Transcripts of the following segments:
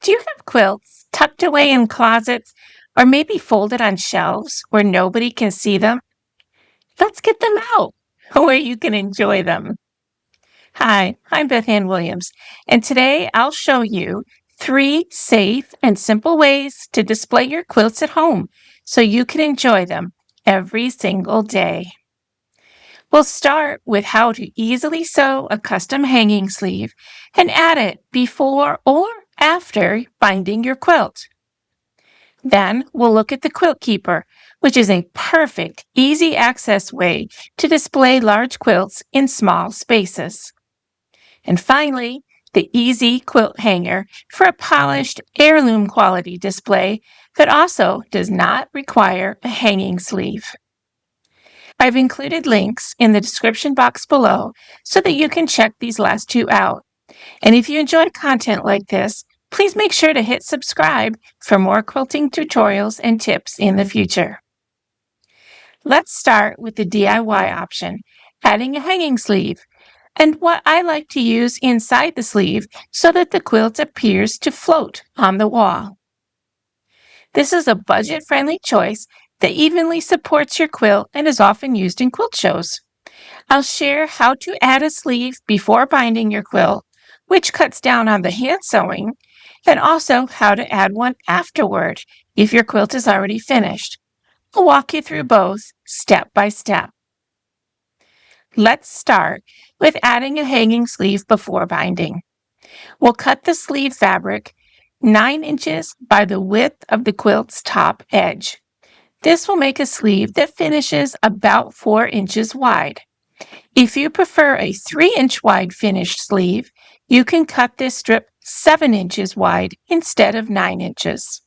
Do you have quilts tucked away in closets or maybe folded on shelves where nobody can see them? Let's get them out where you can enjoy them. Hi, I'm Beth Williams, and today I'll show you 3 safe and simple ways to display your quilts at home so you can enjoy them every single day. We'll start with how to easily sew a custom hanging sleeve and add it before or after binding your quilt. Then we'll look at the Quilt Keeper, which is a perfect, easy access way to display large quilts in small spaces. And finally, the EZ Quilt Hanger for a polished heirloom quality display that also does not require a hanging sleeve. I've included links in the description box below so that you can check these last 2 out. And if you enjoy content like this, please make sure to hit subscribe for more quilting tutorials and tips in the future. Let's start with the DIY option, adding a hanging sleeve, and what I like to use inside the sleeve so that the quilt appears to float on the wall. This is a budget-friendly choice that evenly supports your quilt and is often used in quilt shows. I'll share how to add a sleeve before binding your quilt, which cuts down on the hand sewing, and also how to add one afterward if your quilt is already finished. I'll walk you through both step by step. Let's start with adding a hanging sleeve before binding. We'll cut the sleeve fabric 9 inches by the width of the quilt's top edge. This will make a sleeve that finishes about 4 inches wide. If you prefer a 3-inch wide finished sleeve, you can cut this strip 7 inches wide instead of 9 inches.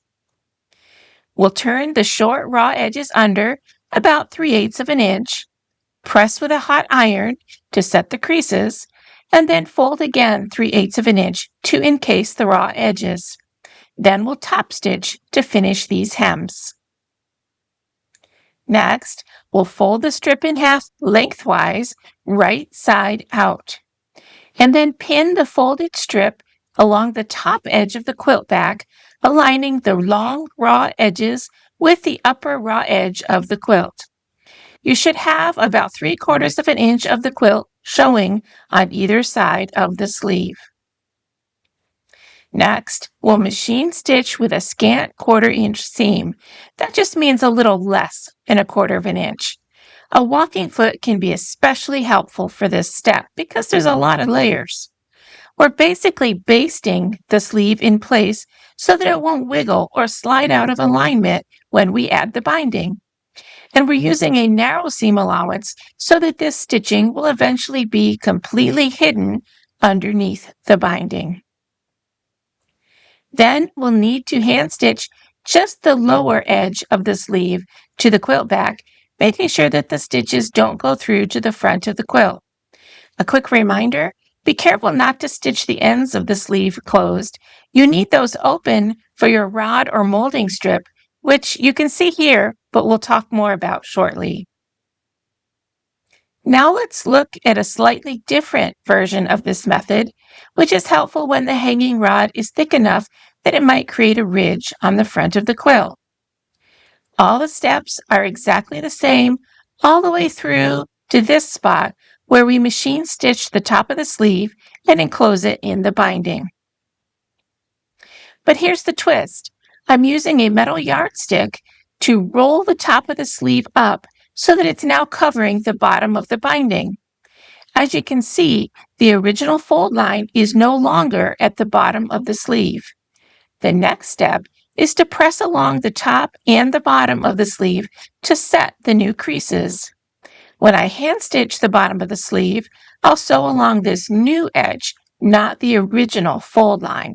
We'll turn the short raw edges under about 3/8 of an inch, press with a hot iron to set the creases, and then fold again 3/8 of an inch to encase the raw edges. Then we'll top stitch to finish these hems. Next, we'll fold the strip in half lengthwise, right side out, and then pin the folded strip along the top edge of the quilt back, aligning the long raw edges with the upper raw edge of the quilt. You should have about 3/4 of an inch of the quilt showing on either side of the sleeve. Next, we'll machine stitch with a scant 1/4 inch seam. That just means a little less than 1/4 of an inch. A walking foot can be especially helpful for this step because there's a lot of layers. We're basically basting the sleeve in place so that it won't wiggle or slide out of alignment when we add the binding. And we're using a narrow seam allowance so that this stitching will eventually be completely hidden underneath the binding. Then we'll need to hand stitch just the lower edge of the sleeve to the quilt back, making sure that the stitches don't go through to the front of the quilt. A quick reminder, be careful not to stitch the ends of the sleeve closed. You need those open for your rod or molding strip, which you can see here, but we'll talk more about shortly. Now let's look at a slightly different version of this method, which is helpful when the hanging rod is thick enough that it might create a ridge on the front of the quilt. All the steps are exactly the same all the way through to this spot where we machine stitch the top of the sleeve and enclose it in the binding. But here's the twist. I'm using a metal yardstick to roll the top of the sleeve up so that it's now covering the bottom of the binding. As you can see, the original fold line is no longer at the bottom of the sleeve. The next step is to press along the top and the bottom of the sleeve to set the new creases. When I hand stitch the bottom of the sleeve, I'll sew along this new edge, not the original fold line.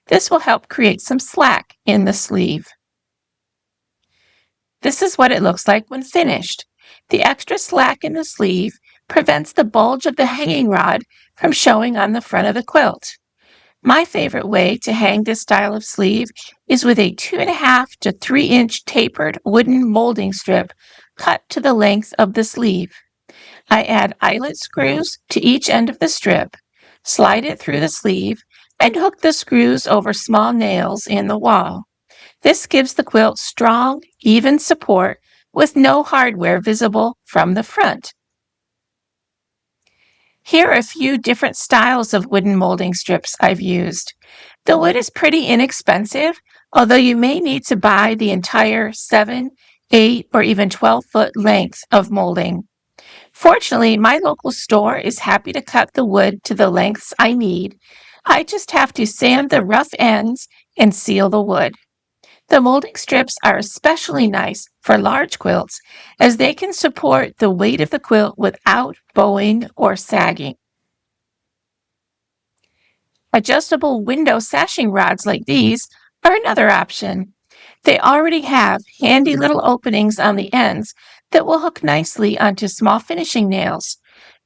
This will help create some slack in the sleeve. This is what it looks like when finished. The extra slack in the sleeve prevents the bulge of the hanging rod from showing on the front of the quilt. My favorite way to hang this style of sleeve is with a 2.5 to 3-inch tapered wooden molding strip cut to the length of the sleeve. I add eyelet screws to each end of the strip, slide it through the sleeve, and hook the screws over small nails in the wall. This gives the quilt strong, even support with no hardware visible from the front. Here are a few different styles of wooden molding strips I've used. The wood is pretty inexpensive, although you may need to buy the entire 7, 8, or even 12-foot length of molding. Fortunately, my local store is happy to cut the wood to the lengths I need. I just have to sand the rough ends and seal the wood. The molding strips are especially nice for large quilts as they can support the weight of the quilt without bowing or sagging. Adjustable window sashing rods like these are another option. They already have handy little openings on the ends that will hook nicely onto small finishing nails.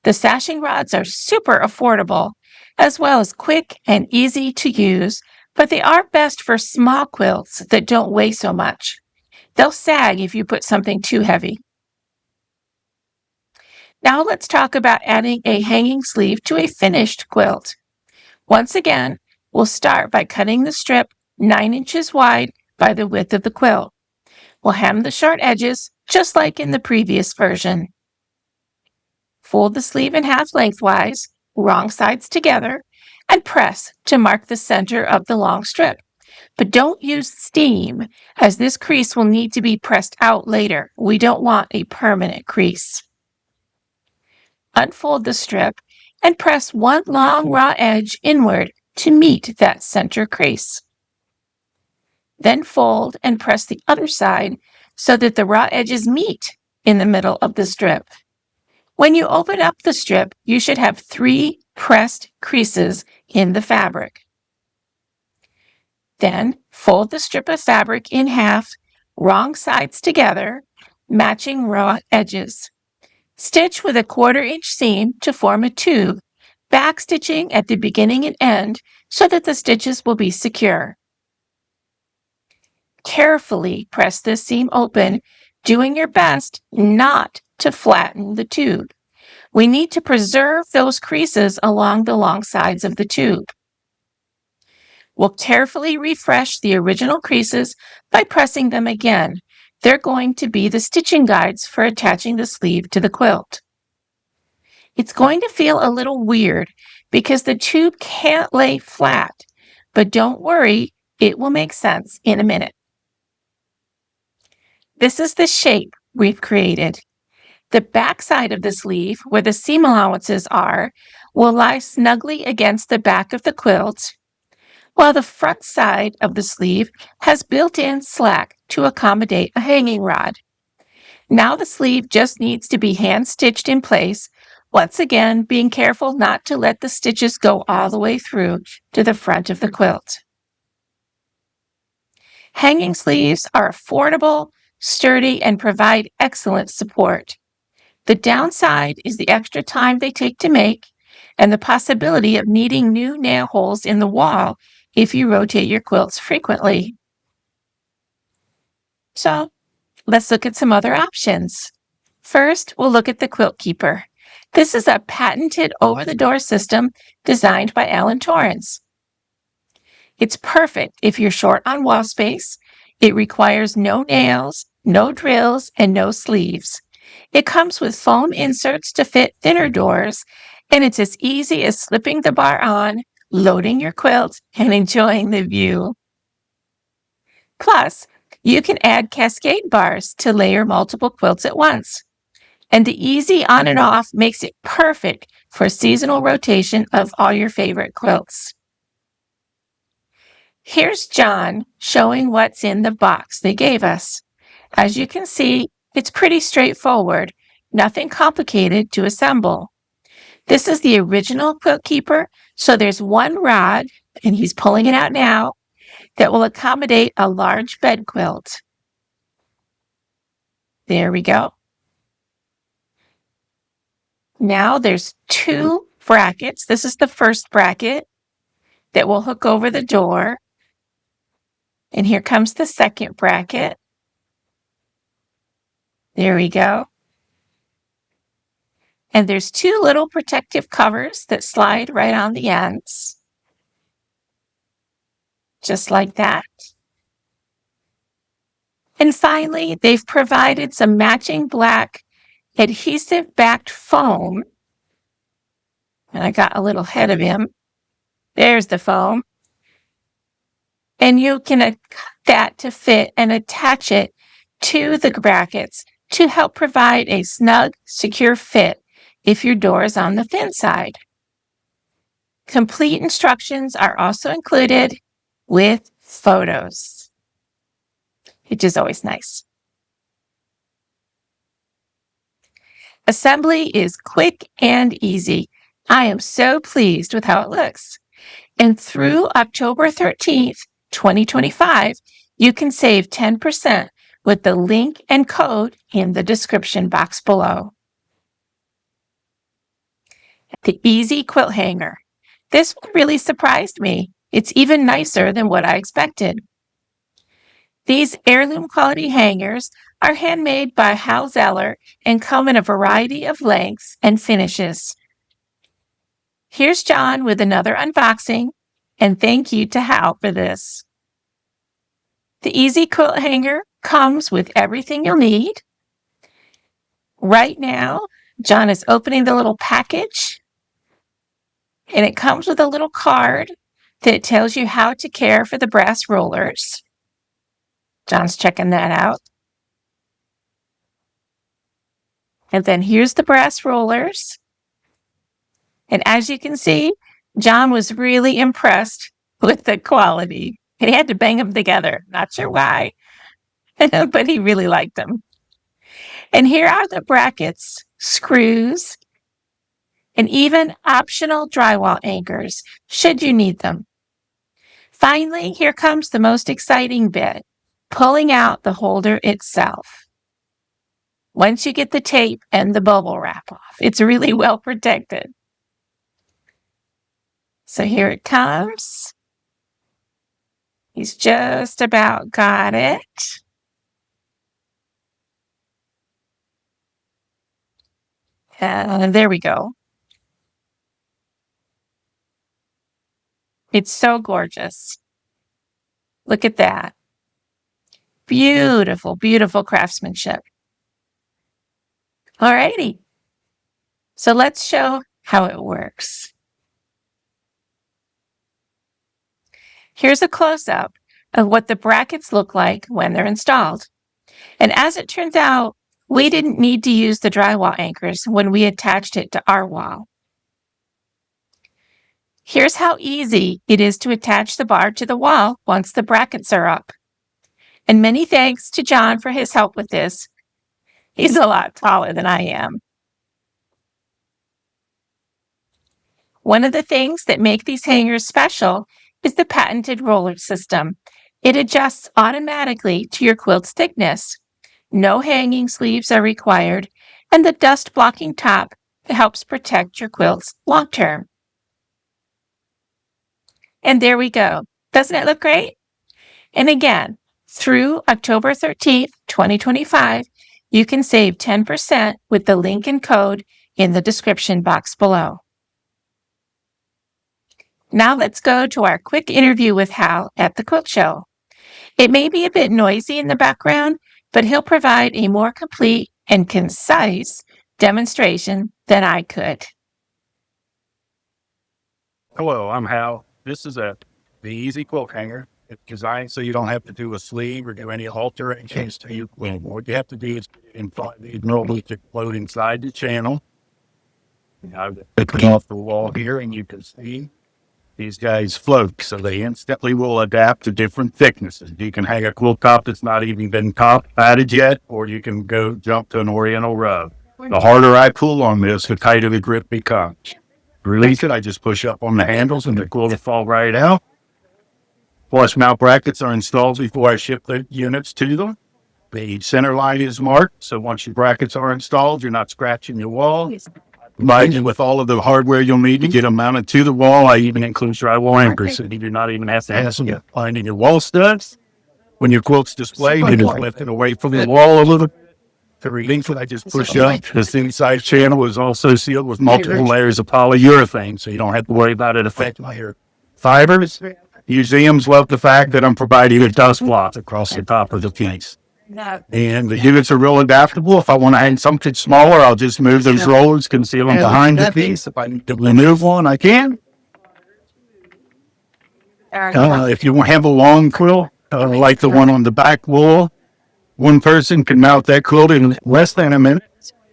The sashing rods are super affordable, as well as quick and easy to use, but they are best for small quilts that don't weigh so much. They'll sag if you put something too heavy. Now let's talk about adding a hanging sleeve to a finished quilt. Once again, we'll start by cutting the strip 9 inches wide by the width of the quilt. We'll hem the short edges, just like in the previous version. Fold the sleeve in half lengthwise, wrong sides together, and press to mark the center of the long strip. But don't use steam, as this crease will need to be pressed out later. We don't want a permanent crease. Unfold the strip and press one long raw edge inward to meet that center crease. Then fold and press the other side so that the raw edges meet in the middle of the strip. When you open up the strip, you should have 3 pressed creases in the fabric. Then fold the strip of fabric in half, wrong sides together, matching raw edges. Stitch with a 1/4 inch seam to form a tube, backstitching at the beginning and end so that the stitches will be secure. Carefully press this seam open, doing your best not to flatten the tube. We need to preserve those creases along the long sides of the tube. We'll carefully refresh the original creases by pressing them again. They're going to be the stitching guides for attaching the sleeve to the quilt. It's going to feel a little weird because the tube can't lay flat, but don't worry, it will make sense in a minute. This is the shape we've created. The back side of the sleeve, where the seam allowances are, will lie snugly against the back of the quilt, while the front side of the sleeve has built-in slack to accommodate a hanging rod. Now the sleeve just needs to be hand-stitched in place, once again being careful not to let the stitches go all the way through to the front of the quilt. Hanging sleeves are affordable, sturdy, and provide excellent support. The downside is the extra time they take to make and the possibility of needing new nail holes in the wall if you rotate your quilts frequently. So, let's look at some other options. First, we'll look at the Quilt Keeper. This is a patented over-the-door system designed by Alan Torrance. It's perfect if you're short on wall space. It requires no nails, no drills, and no sleeves. It comes with foam inserts to fit thinner doors, and it's as easy as slipping the bar on, loading your quilt, and enjoying the view. Plus, you can add cascade bars to layer multiple quilts at once. And the easy on and off makes it perfect for seasonal rotation of all your favorite quilts. Here's John showing what's in the box they gave us. As you can see, it's pretty straightforward, nothing complicated to assemble. This is the original Quilt Keeper, so there's one rod, and he's pulling it out now, that will accommodate a large bed quilt. There we go. Now there's 2 brackets. This is the first bracket that will hook over the door. And here comes the second bracket. There we go. And there's 2 little protective covers that slide right on the ends. just like that. And finally, they've provided some matching black adhesive-backed foam. And I got a little ahead of him. There's the foam. And you can cut that to fit and attach it to the brackets to help provide a snug, secure fit if your door is on the thin side. Complete instructions are also included with photos, which is always nice. Assembly is quick and easy. I am so pleased with how it looks. And through October 13th, 2025, you can save 10% with the link and code in the description box below. The EZ Quilt Hanger. This one really surprised me. It's even nicer than what I expected. These heirloom quality hangers are handmade by Zeller and come in a variety of lengths and finishes. Here's John with another unboxing, and thank you to Hal for this. The EZ Quilt Hanger comes with everything you'll need. Right now, John is opening the little package, and it comes with a little card that tells you how to care for the brass rollers. John's checking that out. And then here's the brass rollers. And as you can see, John was really impressed with the quality. He had to bang them together. Not sure why, but he really liked them. And here are the brackets, screws, and even optional drywall anchors, should you need them. Finally, here comes the most exciting bit, pulling out the holder itself. Once you get the tape and the bubble wrap off, it's really well protected. So here it comes. He's just about got it. And there we go. It's so gorgeous. Look at that. Beautiful, beautiful craftsmanship. Alrighty. So let's show how it works. Here's a close-up of what the brackets look like when they're installed. And as it turns out, we didn't need to use the drywall anchors when we attached it to our wall. Here's how easy it is to attach the bar to the wall once the brackets are up. And many thanks to John for his help with this. He's a lot taller than I am. One of the things that make these hangers special is the patented roller system. It adjusts automatically to your quilt's thickness. No hanging sleeves are required, and the dust-blocking top helps protect your quilts long-term. And there we go. Doesn't it look great? And again, through October 13th, 2025, you can save 10% with the link and code in the description box below. Now let's go to our quick interview with Hal at the quilt show. It may be a bit noisy in the background, but he'll provide a more complete and concise demonstration than I could. Hello, I'm Hal. This is the EZ Quilt Hanger. It's designed so you don't have to do a sleeve or do any alterations to your quilt. What you have to do is imply these normally to float inside the channel. I've put off the wall here, and you can see these guys float, so they instantly will adapt to different thicknesses. You can hang a quilt top that's not even been padded yet, or you can go jump to an oriental rub. The harder I pull on this, the tighter the grip becomes. Release it, I just push up on the handles and the quilt will fall right out. Flush mount brackets are installed before I ship the units to them. The center line is marked, so once your brackets are installed, you're not scratching your wall. And with all of the hardware you'll need to get them mounted to the wall, I even include drywall anchors, so you do not even have to hassle finding your wall studs. When your quilt's displayed, you just lift it away from the wall a little bit. To release it, I just push up. This inside channel is also sealed with multiple layers of polyurethane, so you don't have to worry about it affecting your fibers. Museums love the fact that I'm providing a dust block across the top of the piece. And the units are real adaptable. If I want to hang something smaller, I'll just move those rollers, conceal them behind the piece. If I need to remove one, I can. If you have a long quilt, like the one on the back wall, one person can mount that quilt in less than a minute.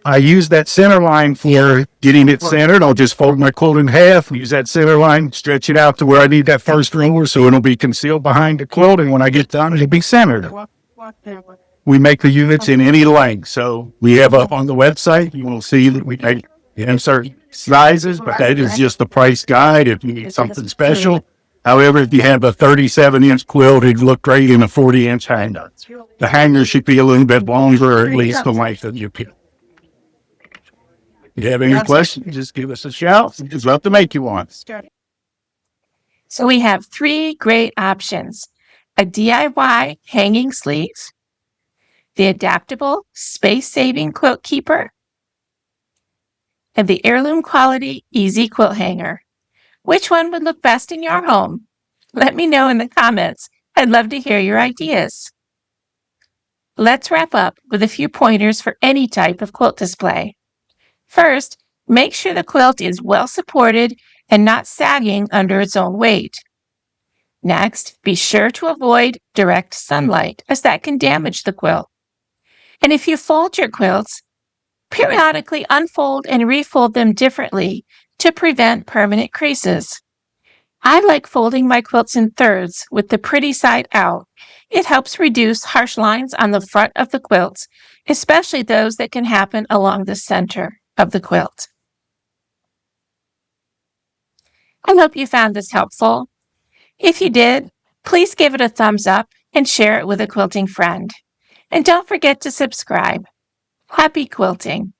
I use that center line for getting it centered. I'll just fold my quilt in half, use that center line, stretch it out to where I need that first roller so it'll be concealed behind the quilt. And when I get done, it'll be centered. We make the units in any length. So we have up on the website, you will see that we make insert sizes, but that is just the price guide if you need something special. However, if you have a 37-inch quilt, it'd look great in a 40-inch hanger. The hanger should be a little bit longer, or at least the length of your quilt. If you have any questions, just give us a shout. We'd love to make you one. So we have 3 great options: a DIY hanging sleeves, the adaptable space-saving Quilt Keeper, and the heirloom quality EZ Quilt Hanger. Which one would look best in your home? Let me know in the comments. I'd love to hear your ideas. Let's wrap up with a few pointers for any type of quilt display. First, make sure the quilt is well supported and not sagging under its own weight. Next, be sure to avoid direct sunlight, as that can damage the quilt. And if you fold your quilts, periodically unfold and refold them differently to prevent permanent creases. I like folding my quilts in thirds with the pretty side out. It helps reduce harsh lines on the front of the quilts, especially those that can happen along the center of the quilt. I hope you found this helpful. If you did, please give it a thumbs up and share it with a quilting friend. And don't forget to subscribe. Happy quilting!